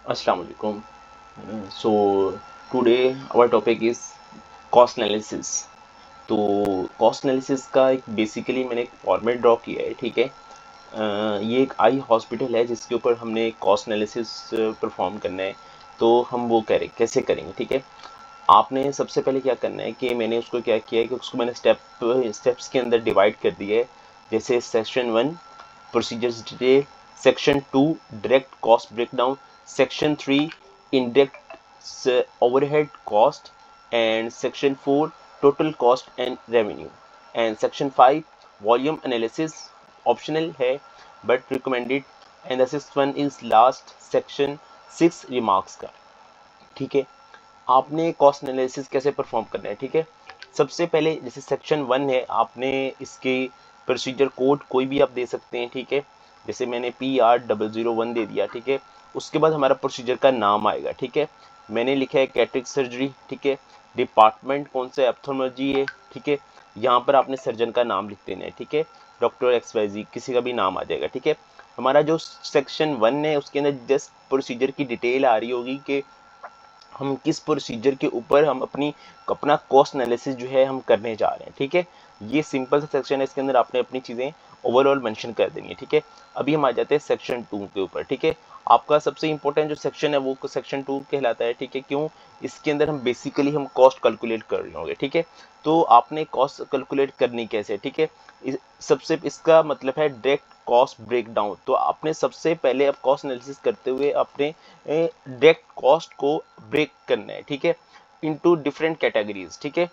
Assalamu alaikum. So today our topic is cost analysis. तो cost analysis का एक basically मैंने एक फॉर्मेट ड्रॉ किया है, ठीक है। ये एक आई हॉस्पिटल है जिसके ऊपर हमने कॉस्ट एनालिसिस परफॉर्म करना है। तो हम वो कैसे करेंगे, ठीक है। आपने सबसे पहले क्या करना है कि मैंने उसको क्या किया है कि उसको मैंने स्टेप्स के अंदर डिवाइड कर दिया है। जैसे section 1 procedures detail, section 2 direct cost breakdown, section 3 indirect overhead cost, and section 4 total cost and revenue, and section 5 volume analysis optional है but recommended, and the sixth one is last section 6 remarks का, ठीक है। आपने cost analysis कैसे perform करना है, ठीक है। सबसे पहले जैसे सेक्शन 1 है, आपने इसके प्रोसीजर कोड कोई भी आप दे सकते हैं, ठीक है। जैसे मैंने PR001 दे दिया, ठीक है। उसके बाद हमारा प्रोसीजर का नाम आएगा, ठीक है। मैंने लिखा है कैटरिक सर्जरी, ठीक है। डिपार्टमेंट कौन सा एप्थोलॉजी है, ठीक है। यहाँ पर आपने सर्जन का नाम लिख देना है, ठीक है। डॉक्टर XYZ किसी का भी नाम आ जाएगा, ठीक है। हमारा जो सेक्शन 1 है उसके अंदर जस्ट प्रोसीजर की डिटेल आ रही होगी कि हम किस प्रोसीजर के ऊपर हम अपना कॉस्ट एनालिसिस जो है हम करने जा रहे हैं, ठीक है। ये सिंपल सा सेक्शन है, इसके अंदर आपने अपनी चीज़ें ओवरऑल मेंशन कर देनी है, ठीक है। अभी हम आ जाते हैं सेक्शन 2 के ऊपर, ठीक है। आपका सबसे इंपॉर्टेंट जो सेक्शन है वो सेक्शन 2 कहलाता है, ठीक है। क्यों? इसके अंदर हम बेसिकली हम कॉस्ट कैलकुलेट कर रहे होंगे, ठीक है। तो आपने कॉस्ट कैलकुलेट करनी कैसे, ठीक है। सबसे इसका मतलब है डायरेक्ट कॉस्ट ब्रेकडाउन। तो आपने सबसे पहले अब कॉस्ट एनालिसिस करते हुए अपने डायरेक्ट कॉस्ट को ब्रेक करना है, ठीक है, इनटू डिफरेंट कैटेगरीज, ठीक है।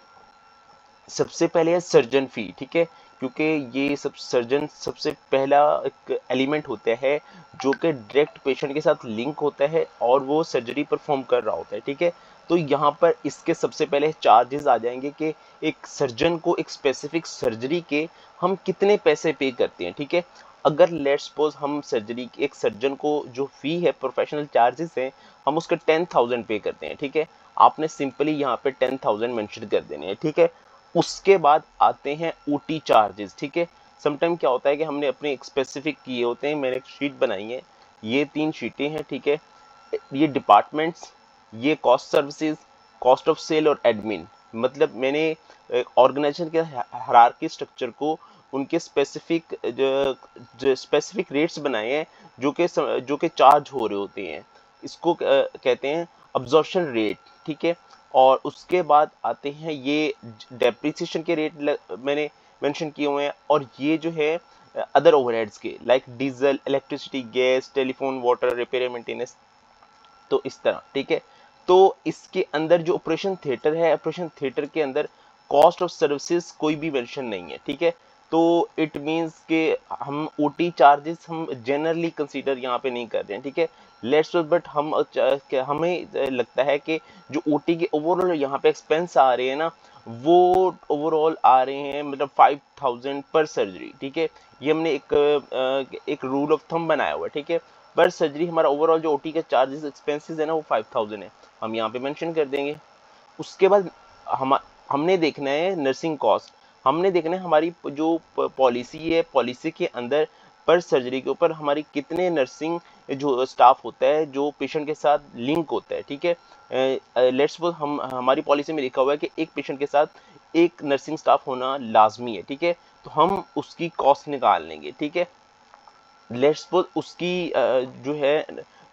सबसे पहले है सर्जन फी, ठीक है। क्योंकि ये सब सर्जन सबसे पहला एक एलिमेंट होता है जो कि डायरेक्ट पेशेंट के साथ लिंक होता है और वो सर्जरी परफॉर्म कर रहा होता है, ठीक है। तो यहाँ पर इसके सबसे पहले चार्जेस आ जाएंगे कि एक सर्जन को एक स्पेसिफिक सर्जरी के हम कितने पैसे पे करते हैं, ठीक है। अगर लेट्स सपोज हम सर्जरी एक सर्जन को जो फी है प्रोफेशनल चार्जेस है हम उसके 10,000 पे करते हैं, ठीक है। आपने सिंपली यहाँ पे 10,000 मेंशन कर देने हैं, ठीक है। उसके बाद आते हैं ओटी चार्जेस, ठीक है। समटाइम क्या होता है कि हमने अपने स्पेसिफिक किए होते हैं, मैंने एक शीट बनाई है, ये 3 शीटें हैं, ठीक है। ये डिपार्टमेंट्स, ये cost services, cost of sale और एडमिन, मतलब मैंने ऑर्गेनाइजेशन के हायरार्की स्ट्रक्चर को उनके स्पेसिफिक जो स्पेसिफिक रेट्स बनाए हैं जो कि चार्ज हो रहे होते हैं। इसको कहते हैं अब्जॉर्प्शन रेट, ठीक है। और उसके बाद आते हैं ये डेप्रिसिएशन के रेट मैंने मेंशन किए हुए हैं, और ये जो है अदर ओवरहेड्स के like diesel, electricity, gas, telephone, water, repair, maintenance, तो इस तरह, ठीक है। तो इसके अंदर जो ऑपरेशन थिएटर है, ऑपरेशन थिएटर के अंदर कॉस्ट ऑफ सर्विसेज कोई भी मेंशन नहीं है, ठीक है। तो इट मींस कि हम ओटी चार्जेस हम जनरली कंसीडर यहाँ पे नहीं कर रहे हैं, ठीक है। लेट्स बट हमें लगता है कि जो ओटी के ओवरऑल यहाँ पे एक्सपेंस आ रहे हैं ना, वो ओवरऑल आ रहे हैं मतलब 5,000 पर सर्जरी, ठीक है। ये हमने एक रूल ऑफ थंब बनाया हुआ है, ठीक है। पर सर्जरी हमारा ओवरऑल जो ओटी का चार्जेस एक्सपेंसेस है ना वो 5,000 है, हम यहाँ पे मेंशन कर देंगे। उसके बाद हम हमने देखना है नर्सिंग कॉस्ट, हमने देखना है हमारी जो पॉलिसी है, पॉलिसी के अंदर पर सर्जरी के ऊपर हमारी कितने नर्सिंग जो स्टाफ होता है जो पेशेंट के साथ लिंक होता है, ठीक है। लेट्स सपोज हम हमारी पॉलिसी में लिखा हुआ है कि एक पेशेंट के साथ एक नर्सिंग स्टाफ होना लाजमी है, ठीक है। तो हम उसकी कॉस्ट निकाल लेंगे, ठीक है। लेट्स सपोज उसकी जो है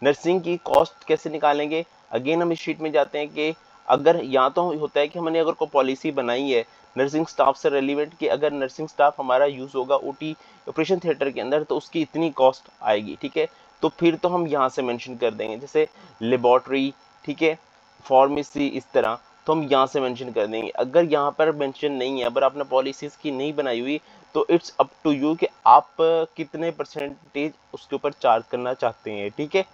नर्सिंग की कॉस्ट कैसे निकालेंगे, अगेन हम इस शीट में जाते हैं कि अगर या तो होता है कि हमने अगर कोई पॉलिसी बनाई है नर्सिंग स्टाफ से रेलिवेंट कि अगर नर्सिंग स्टाफ हमारा यूज़ होगा ओटी ऑपरेशन थिएटर के अंदर तो उसकी इतनी कॉस्ट आएगी, ठीक है। तो फिर तो हम यहाँ से मेंशन कर देंगे, जैसे लेबॉर्ट्री, ठीक है, फार्मेसी, इस तरह। तो हम यहाँ से मेंशन कर देंगे। अगर यहाँ पर मेंशन नहीं है, अगर आपने पॉलिसीज़ की नहीं बनाई हुई, तो इट्स अप टू यू कि आप कितने परसेंटेज उसके ऊपर चार्ज करना चाहते हैं, ठीक है।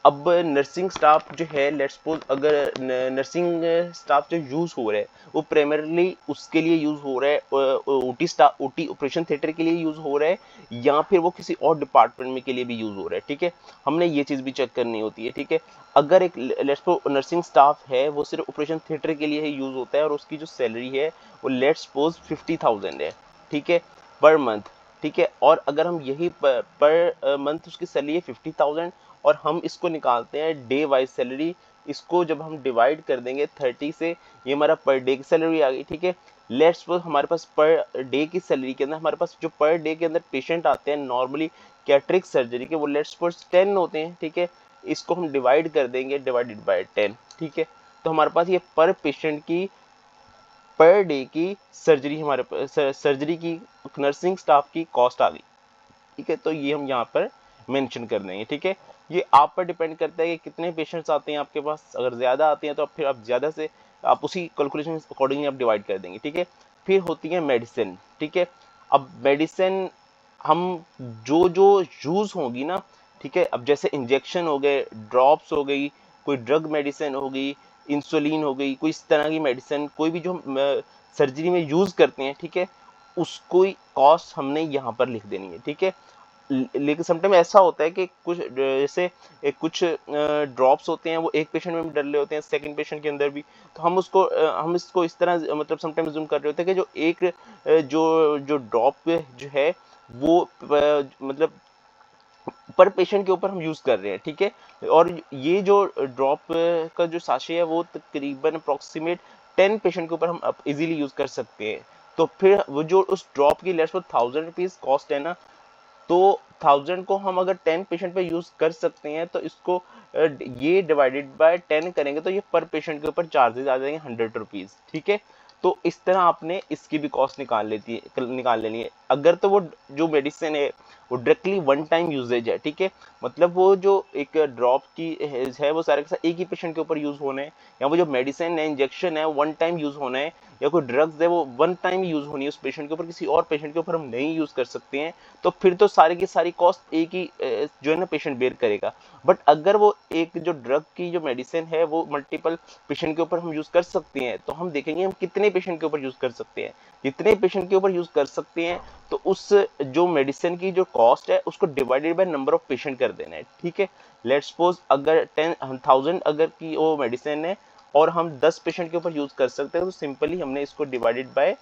अब नर्सिंग स्टाफ जो है लेट्स सपोज अगर नर्सिंग स्टाफ जो यूज़ हो रहा है वो प्राइमरीली उसके लिए यूज़ हो रहा है, OT staff OT operation theatre के लिए यूज़ हो रहा है या फिर वो किसी और डिपार्टमेंट में के लिए भी यूज़ हो रहा है, ठीक है। हमने ये चीज़ भी चेक करनी होती है, ठीक है। अगर एक लेट्स सपोज नर्सिंग स्टाफ है वो सिर्फ ऑपरेशन थिएटर के लिए ही यूज़ होता है और उसकी जो सैलरी है वो लेट्स सपोज 50,000 है, ठीक है, पर मंथ। ठीक है। और अगर हम यही पर मंथ उसकी सैलरी है 50,000 और हम इसको निकालते हैं डे वाइज सैलरी, इसको जब हम डिवाइड कर देंगे 30 से, ये हमारा पर डे की सैलरी आ गई, ठीक है। लेट्स सपोज हमारे पास पर डे की सैलरी के अंदर हमारे पास जो पर डे के अंदर पेशेंट आते हैं नॉर्मली कैटरेक्ट सर्जरी के, वो लेट्स सपोज 10 होते हैं, ठीक है। इसको हम डिवाइड कर देंगे डिवाइडेड बाय 10, ठीक है। तो हमारे पास ये पर पेशेंट की पर डे की सर्जरी, हमारे सर्जरी की नर्सिंग स्टाफ की कॉस्ट आ गई, ठीक है। तो ये हम यहाँ पर मेंशन कर देंगे, ठीक है। ये आप पर डिपेंड करता है कि कितने पेशेंट्स आते हैं आपके पास। अगर ज़्यादा आते हैं तो फिर आप ज़्यादा से आप उसी कैलकुलेशन अकॉर्डिंगली आप डिवाइड कर देंगे, ठीक है। फिर होती है मेडिसिन, ठीक है। अब मेडिसिन हम जो जो यूज़ होगी ना, ठीक है। अब जैसे इंजेक्शन हो गए, ड्रॉप्स हो गई, कोई ड्रग मेडिसिन हो गई, इंसुलिन हो गई, कोई इस तरह की मेडिसिन, कोई भी जो सर्जरी में यूज़ करते हैं, ठीक है, उसको कॉस्ट हमने यहाँ पर लिख देनी है, ठीक है। लेकिन समटाइम ऐसा होता है कि कुछ जैसे कुछ ड्रॉप्स होते हैं वो एक पेशेंट में भी डले होते हैं, सेकंड पेशेंट के अंदर भी, तो हम उसको हम इसको इस तरह मतलब समटाइम जूम कर रहे होते हैं कि जो एक जो जो ड्रॉप जो है वो मतलब पर पेशेंट के ऊपर हम यूज़ कर रहे हैं, ठीक है। और ये जो ड्रॉप का जो साशे है वो तकरीबन अप्रॉक्सीमेट 10 पेशेंट के ऊपर हम इजीली यूज़ कर सकते हैं। तो फिर वो जो उस ड्रॉप की लेट्स 1000 रुपीज़ कॉस्ट है ना, तो 1000 को हम अगर 10 पेशेंट पे यूज कर सकते हैं तो इसको ये डिवाइडेड बाय 10 करेंगे तो ये पर पेशेंट के ऊपर चार्जेस आ जाएंगे 100 रुपीज, ठीक है। तो इस तरह आपने इसकी भी कॉस्ट निकाल लेनी है। अगर तो वो जो मेडिसिन है वो डायरेक्टली वन टाइम यूजेज है, ठीक है, मतलब वो जो एक ड्रॉप की है वो सारे के सारे एक ही पेशेंट के ऊपर यूज होने हैं, या वो जो मेडिसिन है इंजेक्शन है वन टाइम यूज होना है, या कोई ड्रग्स है वो वन टाइम यूज होनी है उस पेशेंट के ऊपर, किसी और पेशेंट के ऊपर हम नहीं यूज कर सकते हैं, तो फिर तो सारी की सारी कॉस्ट एक ही जो है ना पेशेंट बेयर करेगा। बट अगर वो एक जो ड्रग की जो मेडिसिन है वो मल्टीपल पेशेंट के ऊपर हम यूज कर सकते हैं, तो हम देखेंगे हम कितने पेशेंट के ऊपर यूज कर सकते हैं। जितने पेशेंट के ऊपर यूज कर सकते हैं तो उस जो मेडिसिन की जो कॉस्ट है उसको divided by number of patient कर देना है, ठीक है। लेट्स सपोज अगर 10,000 अगर की वो मेडिसिन है और हम 10 पेशेंट के ऊपर यूज कर सकते हैं, तो सिंपली हमने इसको डिवाइडेड बाय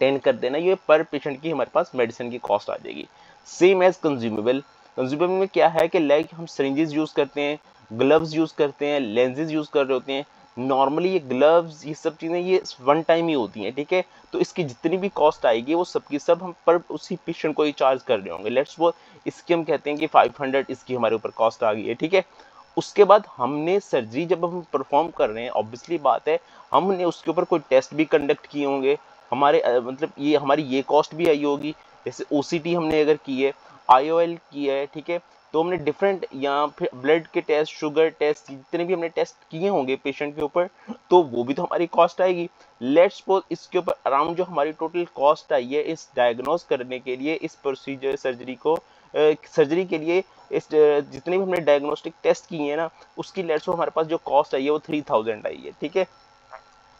10 कर देना, ये पर पेशेंट की हमारे पास मेडिसिन की कॉस्ट आ जाएगी। सेम एज कंज्यूमेबल, कंज्यूमेबल में क्या है कि लाइक हम सिरिंजेस यूज करते हैं, ग्लव्स यूज करते हैं, लेंसेज यूज कर रहे होते हैं। नॉर्मली ये ग्लव्स ये सब चीज़ें ये वन टाइम ही होती हैं, ठीक है। तो इसकी जितनी भी कॉस्ट आएगी वो सबकी सब हम पर उसी पेशेंट को ही चार्ज कर रहे होंगे। लेट्स वो इसकी हम कहते हैं कि 500 इसकी हमारे ऊपर कॉस्ट आ गई है, ठीक है। उसके बाद हमने सर्जरी जब हम परफॉर्म कर रहे हैं, ऑब्वियसली बात है हमने उसके ऊपर कोई टेस्ट भी कंडक्ट किए होंगे, हमारे मतलब ये हमारी ये कॉस्ट भी आई होगी। जैसे ओसीटी हमने अगर की है, आईओएल की है, ठीक है, तो हमने डिफरेंट या फिर ब्लड के टेस्ट, शुगर टेस्ट, जितने भी हमने टेस्ट किए होंगे पेशेंट के ऊपर, तो वो भी तो हमारी कॉस्ट आएगी। लेट्स सपोज इसके ऊपर अराउंड जो हमारी टोटल कॉस्ट आई है इस डायग्नोज करने के लिए, इस प्रोसीजर सर्जरी को सर्जरी के लिए, इस जितने भी हमने डायग्नोस्टिक टेस्ट किए हैं ना, उसकी लेट्स सपोज हमारे पास जो कॉस्ट आई है वो 3000 आई है, ठीक है।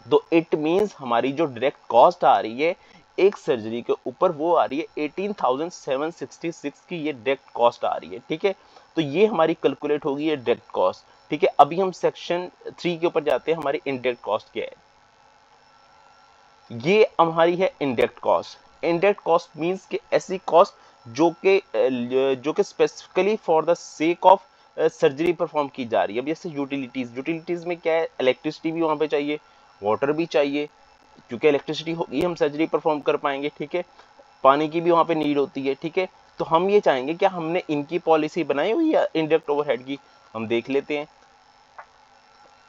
तो इट मीन्स हमारी जो डायरेक्ट कॉस्ट आ रही है एक सर्जरी के ऊपर वो आ रही है 18,766 की, ये डायरेक्ट कॉस्ट आ रही है, ठीक है। तो ये हमारी कैलकुलेट होगी ये डायरेक्ट कॉस्ट, ठीक है। अभी हम सेक्शन 3 के ऊपर जाते हैं, हमारी इनडायरेक्ट कॉस्ट क्या है। ये हमारी है indirect cost. Indirect cost means कि ऐसी कॉस्ट जो कि specifically for the sake of surgery perform की जा रही है। अब जैसे यूटिलिटीज, यूटिलिटीज में क्या है, इलेक्ट्रिसिटी भी वहाँ पे चाहिए, वाटर भी चाहिए, क्योंकि इलेक्ट्रिसिटी होगी हम सर्जरी परफॉर्म कर पाएंगे, ठीक है। पानी की भी वहाँ पे नीड होती है, ठीक है। तो हम ये चाहेंगे क्या हमने इनकी पॉलिसी बनाई हुई है इनडायरेक्ट ओवरहेड की, हम देख लेते हैं।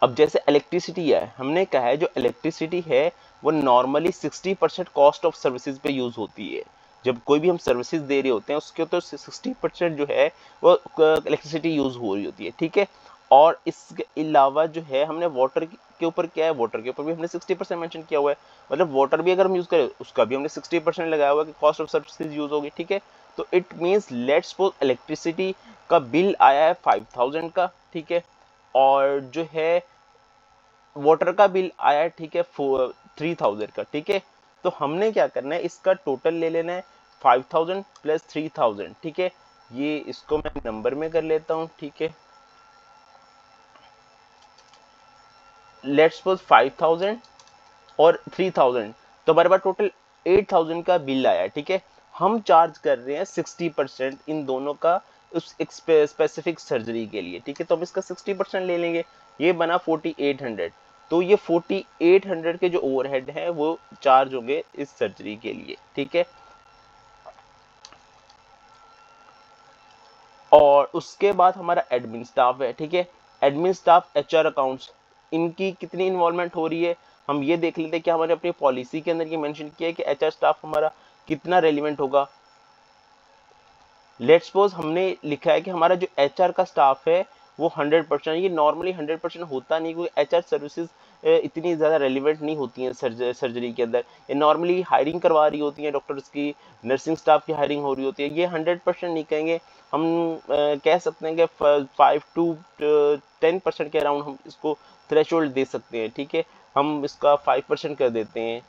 अब जैसे इलेक्ट्रिसिटी है, हमने कहा है जो इलेक्ट्रिसिटी है वो नॉर्मली 60% कॉस्ट ऑफ सर्विसेज पे यूज होती है। जब कोई भी हम सर्विसेज दे रहे होते हैं उसके तो 60% जो है वो इलेक्ट्रिसिटी यूज हो रही होती है, ठीक है। और इसके अलावा जो है हमने वाटर के ऊपर क्या है, वाटर के ऊपर भी हमने 60% मेंशन किया हुआ है, मतलब वाटर भी अगर हम यूज करें उसका भी हमने 60% लगाया हुआ है कि कॉस्ट ऑफ सर्विसेज यूज होगी, ठीक है। तो it means let's suppose electricity का बिल आया है 5000 का, ठीक है, और जो है वाटर का बिल आया, ठीक है, 3000 का, ठीक है। तो हमने क्या करना है, इसका टोटल ले लेना है 5000 प्लस 3000, ठीक है। ये इसको मैं नंबर में कर लेता हूँ, ठीक है। लेट्स सपोज 5000 और 3000, तो हमारे पास टोटल 8000 का बिल आया, ठीक है। हम चार्ज कर रहे हैं 60% इन दोनों का उस एक स्पेसिफिक सर्जरी के लिए, ठीक है। तो हम इसका 60% ले लेंगे, ये बना 4800। तो ये 4800 के जो ओवरहेड है वो चार्ज होंगे इस सर्जरी के लिए, ठीक है। और उसके बाद हमारा एडमिन स्टाफ है, ठीक है। एडमिन स्टाफ, एचआर अकाउंट्स, इनकी कितनी इन्वॉल्वमेंट हो रही है हम ये देख लेते हैं कि हमारे अपनी पॉलिसी के अंदर ये मेंशन किया है कि एचआर स्टाफ हमारा कितना रेलिवेंट होगा। लेट्स सपोज हमने लिखा है कि हमारा जो एचआर का स्टाफ है वो 100%, ये नॉर्मली 100% होता नहीं, क्योंकि एचआर सर्विसेज इतनी ज़्यादा रेलिवेंट नहीं होती हैं सर्जरी के अंदर। ये नॉर्मली हायरिंग करवा रही होती हैं डॉक्टर्स की, नर्सिंग स्टाफ की हायरिंग हो रही होती है। ये 100% नहीं कहेंगे हम, कह सकते हैं कि 5 to 10% के अराउंड हम इसको थ्रेशोल्ड दे सकते हैं, ठीक है। हम इसका 5% कर देते हैं।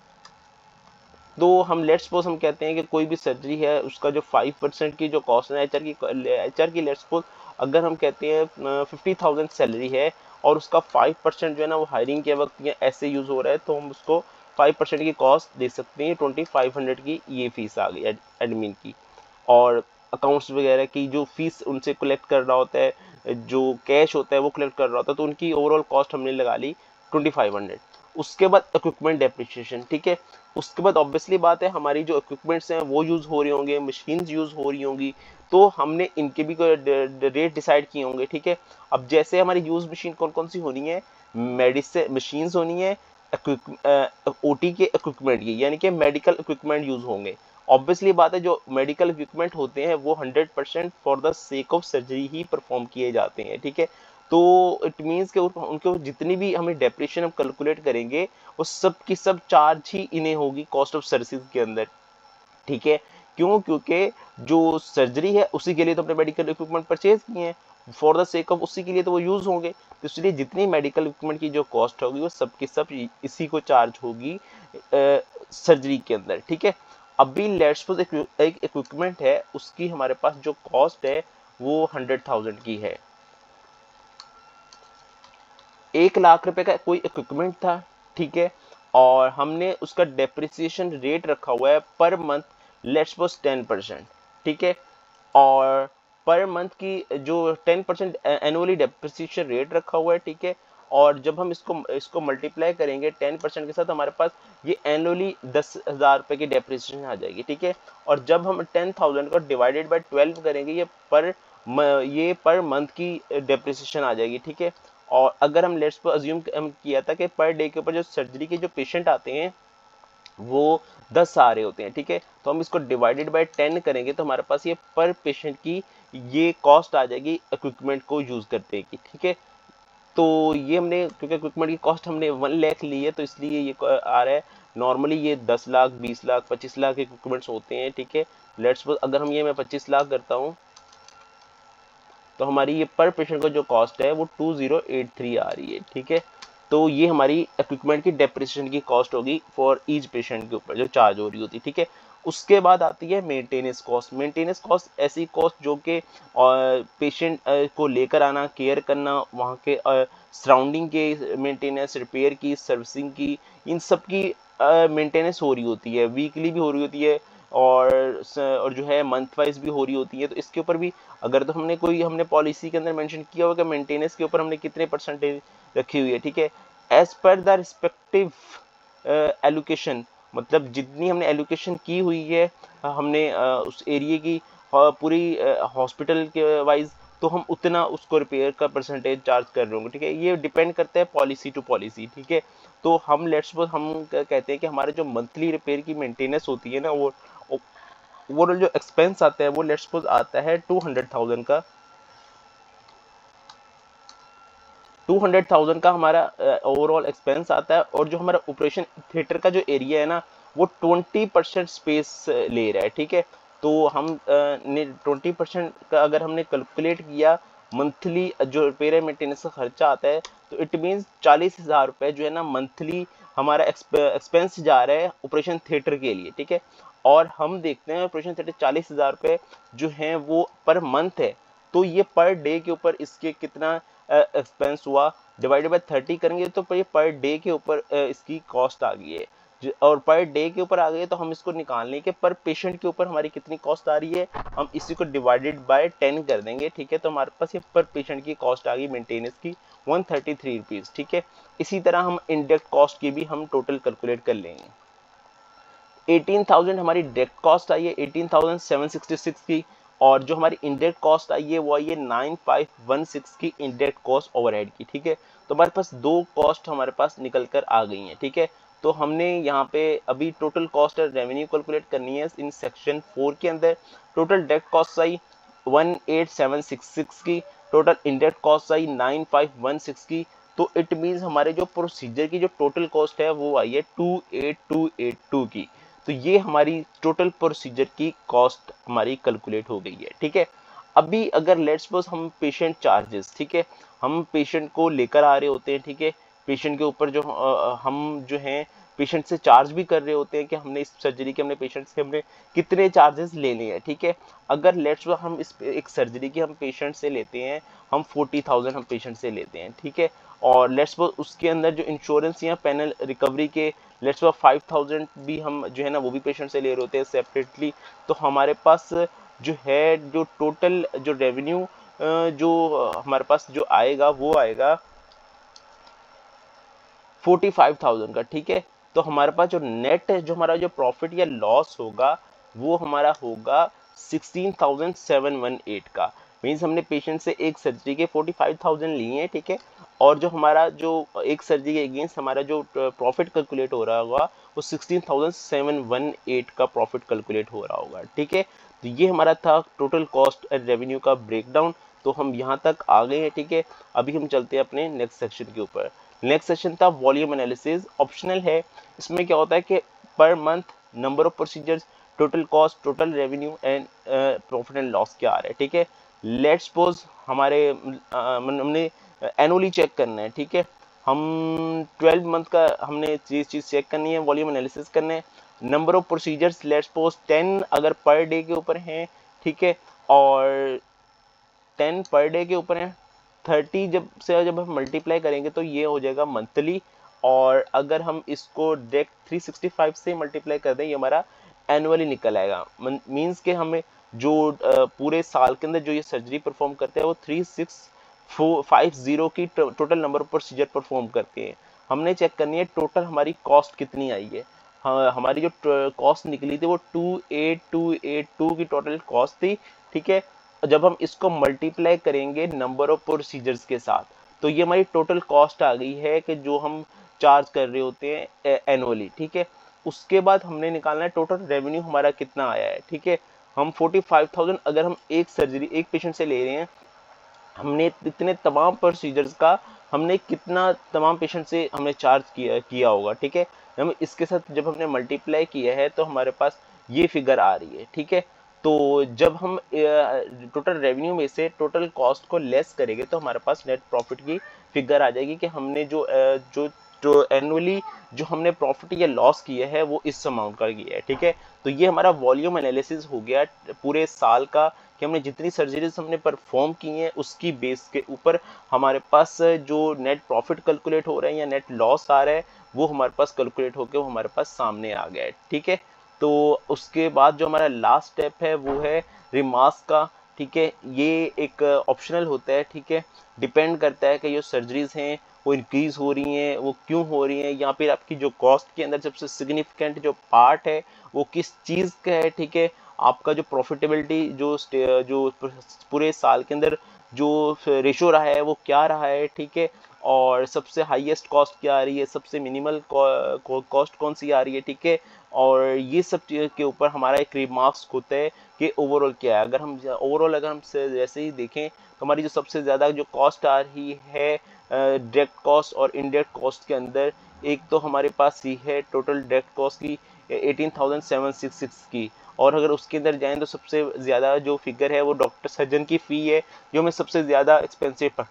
तो हम लेट्स सपोज हम कहते हैं कि कोई भी सर्जरी है उसका जो 5% की जो कॉस्ट है एचआर की लेट्स सपोज अगर हम कहते हैं 50,000 सैलरी है और उसका 5% जो है ना वो हायरिंग के वक्त या ऐसे यूज़ हो रहा है, तो हम उसको 5% की कॉस्ट दे सकते हैं। 2500 की ये फीस आ गई एडमिन की। और अकाउंट्स वगैरह की जो फीस उनसे कलेक्ट कर रहा होता है, जो कैश होता है वो कलेक्ट कर रहा होता है, तो उनकी ओवरऑल कॉस्ट हमने लगा ली 2500। उसके बाद इक्विपमेंट डेप्रिसिएशन, ठीक है। उसके बाद ऑब्वियसली बात है हमारी जो इक्विपमेंट्स हैं वो यूज़ हो रहे होंगे, मशीन्स यूज़ हो रही होंगी, तो हमने इनके भी रेट डिसाइड किए होंगे, ठीक है। अब जैसे हमारी यूज मशीन कौन कौन सी होनी है, मेडिसिन मशीन्स होनी है, ओटी के इक्विपमेंट की यानी कि मेडिकल इक्विपमेंट यूज होंगे। ऑब्वियसली बात है जो मेडिकल इक्विपमेंट होते हैं वो 100% for the sake of surgery he perform किए जाते हैं, ठीक है। तो इट मीन्स के उनके जितनी भी हमें डेप्रिसिएशन हम कैलकुलेट करेंगे वो सब की सब चार्ज ही इन्हें होगी कॉस्ट ऑफ सर्विसेज के अंदर, ठीक है। क्यों? क्योंकि जो सर्जरी है उसी के लिए तो अपने मेडिकल इक्विपमेंट परचेज किए हैं, फॉर द सेक ऑफ उसी के लिए तो वो यूज होंगे। तो इसलिए जितनी मेडिकल इक्विपमेंट की जो कॉस्ट होगी वो सब की सब इसी को चार्ज होगी सर्जरी के अंदर, ठीक है। अभी लेट्स सपोज एक इक्विपमेंट है उसकी हमारे पास जो कॉस्ट है वो 100,000 की है। 1 लाख रुपए का कोई इक्विपमेंट था, ठीक है। और हमने उसका डेप्रिसिएशन रेट रखा हुआ है पर मंथ लेट्स सपोज 10%, ठीक है। और पर मंथ की जो 10% एनुअली डेप्रिसिएशन रेट रखा हुआ है, ठीक है। और जब हम इसको इसको मल्टीप्लाई करेंगे 10% के साथ हमारे पास ये एनुअली 10,000 रुपए की डेप्रिसिएशन आ जाएगी, ठीक है। और जब हम 10,000 को डिवाइडेड बाय 12 करेंगे ये पर मंथ की डेप्रिसिएशन आ जाएगी, ठीक है। और अगर हम लेट्स अज्यूम हम किया था कि पर डे के ऊपर जो सर्जरी के जो पेशेंट आते हैं वो 10 आ रहे होते हैं, ठीक है। तो हम इसको डिवाइडेड बाय 10 करेंगे तो हमारे पास ये पर पेशेंट की ये कॉस्ट आ जाएगी इक्विपमेंट को यूज करने की, ठीक है। तो ये हमने क्योंकि इक्विपमेंट की कॉस्ट हमने 1 लाख ली है तो इसलिए ये आ रहा है। नॉर्मली ये 10 लाख 20 लाख 25 लाख इक्विपमेंट्स होते हैं, ठीक है। लेट्स अगर हम ये मैं 25 लाख करता हूँ तो हमारी ये पर पेशेंट का जो कॉस्ट है वो 2083 आ रही है, ठीक है। तो ये हमारी इक्विपमेंट की डेप्रिसिएशन की कॉस्ट होगी फॉर ईच पेशेंट के ऊपर जो चार्ज हो रही होती है, ठीक है। उसके बाद आती है मेंटेनेंस कॉस्ट। मेंटेनेंस कॉस्ट ऐसी कॉस्ट जो कि पेशेंट को लेकर आना, केयर करना, वहाँ के सराउंडिंग के मेंटेनेंस, रिपेयर की, सर्विसिंग की, इन सब की मेंटेनेंस हो रही होती है, वीकली भी हो रही होती है और जो है मंथ वाइज भी हो रही होती है। तो इसके ऊपर भी अगर तो हमने पॉलिसी के अंदर मेंशन किया होगा मेंटेनेंस के ऊपर हमने कितने परसेंटेज रखी हुई है, ठीक है। As per the respective allocation, मतलब जितनी हमने एलोकेशन की हुई है हमने उस एरिया की पूरी हॉस्पिटल के वाइज, तो हम उतना उसको रिपेयर का परसेंटेज चार्ज कर रहे होंगे, ठीक है। ये डिपेंड करता है पॉलिसी टू पॉलिसी, ठीक है। तो हम लेट्स सपोज हम कहते हैं कि हमारे जो मंथली रिपेयर की मेंटेनेंस होती है ना वो ओवरऑल जो एक्सपेंस आता है वो लेट्स सपोज आता है 200,000 का। 200,000 का हमारा ओवरऑल एक्सपेंस आता है। और जो हमारा ऑपरेशन थिएटर का जो एरिया है ना वो 20% स्पेस ले रहा है, ठीक है। तो हम ने 20% का अगर हमने कैलकुलेट किया मंथली जो रिपेयर मेंटेनेंस का खर्चा आता है तो इट मीन्स 40,000 रुपये जो है ना मंथली हमारा एक्सपेंस जा रहा है ऑपरेशन थिएटर के लिए, ठीक है। और हम देखते हैं ऑपरेशन थिएटर 40,000 रुपये जो हैं वो पर मंथ है। तो ये पर डे के ऊपर इसके कितना एक्सपेंस हुआ डिवाइडेड बाय 30 करेंगे तो ये पर डे के ऊपर इसकी कॉस्ट आ गई है। और पर डे के ऊपर आ गए तो हम इसको निकालने के पर पेशेंट के ऊपर हमारी कितनी कॉस्ट आ रही है, हम इसी को डिवाइडेड बाय 10 कर देंगे, ठीक है। तो हमारे पास ये पर पेशेंट की कॉस्ट आ गई मेंटेनेंस की 133 रुपीज़, ठीक है। इसी तरह हम इंडायरेक्ट कॉस्ट की भी हम टोटल कैलकुलेट कर लेंगे। 18,000 हमारी डायरेक्ट कॉस्ट आई है 18,766 की, और जो हमारी इंडायरेक्ट कॉस्ट आई है वो आई है 9,516 की इंडायरेक्ट कॉस्ट ओवरहेड की, ठीक है। तो हमारे पास दो कॉस्ट हमारे पास निकल कर आ गई हैं, ठीक है। तो हमने यहाँ पे अभी टोटल कॉस्ट और रेवेन्यू कैलकुलेट करनी है इन सेक्शन 4 के अंदर। टोटल डायरेक्ट कॉस्ट आई 18,766 की, टोटल इंडायरेक्ट कॉस्ट आई 9,516 की। तो इट मीन्स हमारे जो प्रोसीजर की जो टोटल कॉस्ट है वो आई है 28,282 की। तो ये हमारी टोटल प्रोसीजर की कॉस्ट हमारी कैलकुलेट हो गई है, ठीक है। अभी अगर लेट्स सपोज हम पेशेंट चार्जेस, ठीक है, हम पेशेंट को लेकर आ रहे होते हैं, ठीक है, पेशेंट के ऊपर जो हम जो हैं पेशेंट से चार्ज भी कर रहे होते हैं कि हमने इस सर्जरी के हमने पेशेंट से हमने कितने चार्जेस लेने हैं, ठीक है। अगर लेट्स सपोज हम इस एक सर्जरी की हम पेशेंट से लेते हैं, हम 40,000 हम पेशेंट से लेते हैं, ठीक है। और लेट्स सपोज उसके अंदर जो इंश्योरेंस या पैनल रिकवरी के लेट्स सपोज 5,000 भी हम जो है ना वो भी पेशेंट से ले रहे होते हैं सेपरेटली। तो हमारे पास जो है जो टोटल जो रेवेन्यू जो हमारे पास जो आएगा वो आएगा 45,000 का, ठीक है। तो हमारे पास जो नेट जो हमारा जो प्रॉफिट या लॉस होगा वो हमारा होगा 16,718 का। मीन्स हमने पेशेंट से एक सर्जरी के 45,000 लिए हैं, ठीक है। और जो हमारा जो एक सर्जरी के अगेंस्ट हमारा जो प्रॉफिट कैलकुलेट हो रहा होगा वो 16,718 का प्रॉफिट कैलकुलेट हो रहा होगा, ठीक है। तो ये हमारा था टोटल कॉस्ट एंड रेवेन्यू का ब्रेकडाउन। तो हम यहाँ तक आ गए हैं, ठीक है। अभी हम चलते हैं अपने नेक्स्ट सेक्शन के ऊपर। नेक्स्ट सेशन था वॉल्यूम एनालिसिस, ऑप्शनल है। इसमें क्या होता है कि per month number of procedures, total cost, total revenue and profit and loss क्या आ रहा है, ठीक है। लेट्स सपोज हमारे हमने एनुअली चेक करना है, ठीक है। हम 12 मंथ का हमने चीज़ चेक करनी है, वॉल्यूम एनालिसिस करना है। Number of procedures let's suppose 10 अगर पर डे के ऊपर हैं, ठीक है, और 10 पर डे के ऊपर है, 30 जब हम मल्टीप्लाई करेंगे तो ये हो जाएगा मंथली। और अगर हम इसको डायरेक्ट 365 से मल्टीप्लाई कर दें ये हमारा एनुअली निकल आएगा। मींस के हमें जो पूरे साल के अंदर जो ये सर्जरी परफॉर्म करते हैं वो 3650 की total number of procedure perform करते हैं। हमने चेक करनी है टोटल हमारी कॉस्ट कितनी आई है। हाँ, हमारी जो कॉस्ट निकली थी वो 28,282 की टोटल कॉस्ट थी, ठीक है। जब हम इसको मल्टीप्लाई करेंगे नंबर ऑफ प्रोसीजर्स के साथ तो ये हमारी टोटल कॉस्ट आ गई है कि जो हम चार्ज कर रहे होते हैं एनुअली, ठीक है। उसके बाद हमने निकालना है टोटल रेवेन्यू हमारा कितना आया है, ठीक है। हम 45,000 अगर हम एक सर्जरी एक पेशेंट से ले रहे हैं, हमने इतने तमाम प्रोसीजर्स का हमने कितना तमाम पेशेंट से हमने चार्ज किया होगा, ठीक है। हम इसके साथ जब हमने मल्टीप्लाई किया है तो हमारे पास ये फिगर आ रही है, ठीक है। तो जब हम टोटल रेवेन्यू में से टोटल कॉस्ट को लेस करेंगे तो हमारे पास नेट प्रॉफिट की फिगर आ जाएगी कि हमने जो एनुअली जो हमने प्रॉफिट या लॉस किया है वो इस अमाउंट का किया है, ठीक है। तो ये हमारा वॉल्यूम एनालिसिस हो गया पूरे साल का कि हमने जितनी सर्जरीज हमने परफॉर्म की हैं उसकी बेस के ऊपर हमारे पास जो नेट प्रॉफिट कैलकुलेट हो रहा है या नेट लॉस आ रहा है वो हमारे पास कैलकुलेट होकर वो हमारे पास सामने आ गया है, ठीक है। तो उसके बाद जो हमारा लास्ट स्टेप है वो है रिमार्क्स का, ठीक है। ये एक ऑप्शनल होता है, ठीक है। डिपेंड करता है कि जो सर्जरीज हैं वो इंक्रीज हो रही हैं वो क्यों हो रही हैं, या फिर आपकी जो कॉस्ट के अंदर सबसे सिग्निफिकेंट जो पार्ट है वो किस चीज़ का है, ठीक है। आपका जो प्रॉफिटेबिलिटी जो पूरे साल के अंदर जो रेशो रहा है वो क्या रहा है, ठीक है। और सबसे हाईएस्ट कॉस्ट क्या आ रही है, सबसे मिनिमल कॉस्ट कौन सी आ रही है, ठीक है। और ये सब चीज़ के ऊपर हमारा एक रिमार्क्स होता है कि ओवरऑल क्या है। अगर हम जैसे ही देखें तो हमारी जो सबसे ज़्यादा जो कॉस्ट आ रही है डायरेक्ट कॉस्ट और इनडायरेक्ट कॉस्ट के अंदर, एक तो हमारे पास ही है टोटल डायरेक्ट कॉस्ट की 18,766 की। और अगर उसके अंदर जाएं तो सबसे ज़्यादा जो फिगर है वो डॉक्टर सर्जन की फ़ी है जो हमें सबसे ज़्यादा एक्सपेंसिव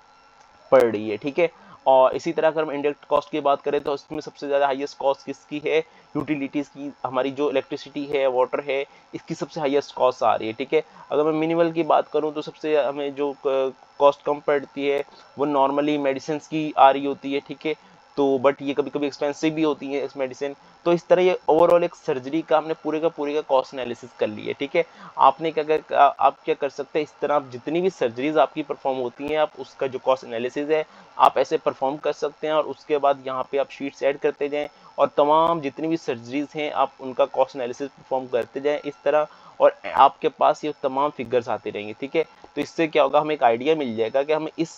पड़ रही है, ठीक है। और इसी तरह अगर हम इंडायरेक्ट कॉस्ट की बात करें तो उसमें सबसे ज़्यादा हाईएस्ट कॉस्ट किसकी है, यूटिलिटीज़ की, हमारी जो इलेक्ट्रिसिटी है वाटर है इसकी सबसे हाईएस्ट कॉस्ट आ रही है, ठीक है। अगर मैं मिनिमल की बात करूं तो सबसे हमें जो कॉस्ट कम पड़ती है वो नॉर्मली मेडिसिन की आ रही होती है, ठीक है। तो बट ये कभी कभी एक्सपेंसिव भी होती है इस मेडिसिन। तो इस तरह ये ओवरऑल एक सर्जरी का हमने पूरे का कॉस्ट एनालिसिस कर लिया, ठीक है। आपने क्या कर आप क्या कर सकते हैं, इस तरह आप जितनी भी सर्जरीज आपकी परफॉर्म होती हैं, आप उसका जो कॉस्ट एनालिसिस है आप ऐसे परफॉर्म कर सकते हैं, और उसके बाद यहाँ पे आप शीट्स ऐड करते जाएं और तमाम जितनी भी सर्जरीज हैं आप उनका कॉस्ट एनालिसिस परफॉर्म करते जाएं इस तरह, और आपके पास ये तमाम फिगर्स आते रहेंगे, ठीक है। तो इससे क्या होगा, हमें एक आइडिया मिल जाएगा कि हमें इस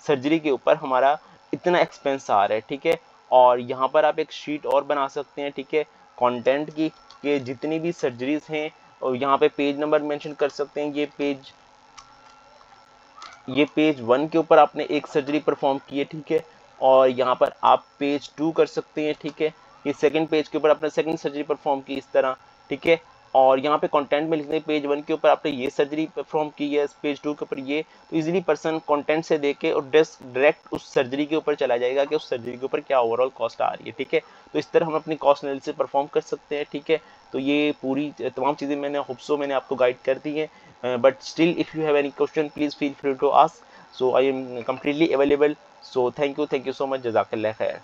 सर्जरी के ऊपर हमारा इतना एक्सपेंस आ रहा है, ठीक है। और यहाँ पर आप एक शीट और बना सकते हैं, ठीक है, कंटेंट की, कि जितनी भी सर्जरीज हैं, और यहाँ पे पेज नंबर मेंशन कर सकते हैं। ये पेज 1 के ऊपर आपने एक सर्जरी परफॉर्म की है, ठीक है, और यहाँ पर आप पेज 2 कर सकते हैं, ठीक है। ये सेकंड पेज के ऊपर आपने सेकंड सर्जरी परफॉर्म की इस तरह, ठीक है। और यहाँ पे कंटेंट में लिखते हैं पेज 1 के ऊपर आपने ये सर्जरी परफॉर्म की है, पेज 2 के ऊपर ये, तो इजीली पर्सन कंटेंट से देख के और डायरेक्ट उस सर्जरी के ऊपर चला जाएगा कि उस सर्जरी के ऊपर क्या ओवरऑल कॉस्ट आ रही है, ठीक है। तो इस तरह हम अपनी कॉस्ट एनालिसिस परफॉर्म कर सकते हैं, ठीक है। तो ये पूरी तमाम चीज़ें मैंने होप सो मैंने आपको गाइड कर दी हैं, but still if you have any question please feel free to ask, so I am completely available, so thank you so much, jazakallah khair.